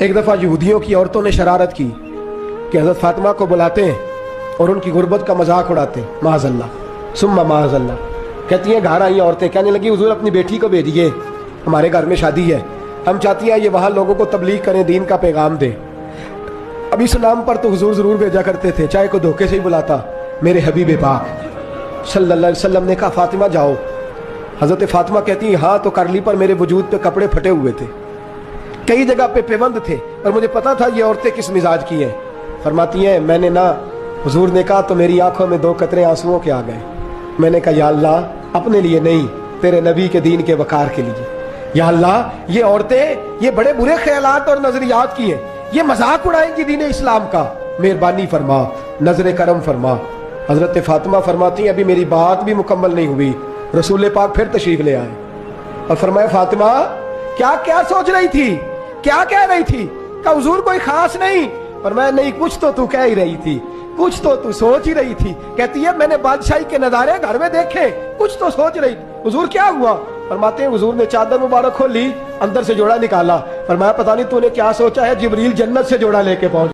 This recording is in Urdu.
ایک دفعہ یہودیوں کی عورتوں نے شرارت کی کہ حضرت فاطمہ کو بلاتے ہیں اور ان کی غربت کا مذاق اڑاتے ہیں، معاذ اللہ ثم معاذ اللہ۔ کہتی ہیں گھر آئی عورتیں کہنے لگی حضور اپنی بیٹی کو بھیجیے، ہمارے گھر میں شادی ہے، ہم چاہتی ہیں یہ وہاں لوگوں کو تبلیغ کریں، دین کا پیغام دیں۔ اب اس نام پر تو حضور ضرور بھیجا کرتے تھے، چاہے کوئی دھوکے سے ہی بلاتا۔ میرے حبیب پاک صلی اللہ علیہ وسلم نے کہا فاطمہ جاؤ۔ حضرت فاطمہ کہتی ہیں ہاں تو کر لی، پر میرے وجود پہ کپڑے پھٹے ہوئے تھے، کئی جگہ پہ پیوند تھے، اور مجھے پتا تھا یہ عورتیں کس مزاج کی ہیں۔ فرماتی ہیں میں نے نا، حضور نے کہا تو میری آنکھوں میں 2 قطرے آنسوؤں کے آ گئے۔ میں نے کہا یا اللہ اپنے لیے نہیں، تیرے نبی کے دین کے وقار کے لیے، یا اللہ یہ عورتیں یہ بڑے برے خیالات اور نظریات کی ہیں، یہ مذاق اڑائیں گی دین اسلام کا، مہربانی فرما، نظر کرم فرما۔ حضرت فاطمہ فرماتی ہیں ابھی میری بات بھی مکمل نہیں ہوئی، رسول پاک پھر تشریف لے آئے اور فرمایا فاطمہ کیا کیا سوچ رہی تھی، کیا کہہ رہی تھی؟ کہ حضور کوئی خاص نہیں۔ فرمایا نہیں کچھ تو تو کہہ ہی رہی تھی، کچھ تو تو سوچ ہی رہی تھی۔ کہتی ہے میں نے بادشاہی کے نظارے گھر میں دیکھے، کچھ تو سوچ رہی تھی۔ حضور کیا ہوا؟ فرماتے ہیں حضور نے چادر مبارک کھولی، اندر سے جوڑا نکالا۔ فرمایا پتہ نہیں تو نے کیا سوچا ہے، جبریل جنت سے جوڑا لے کے پہنچ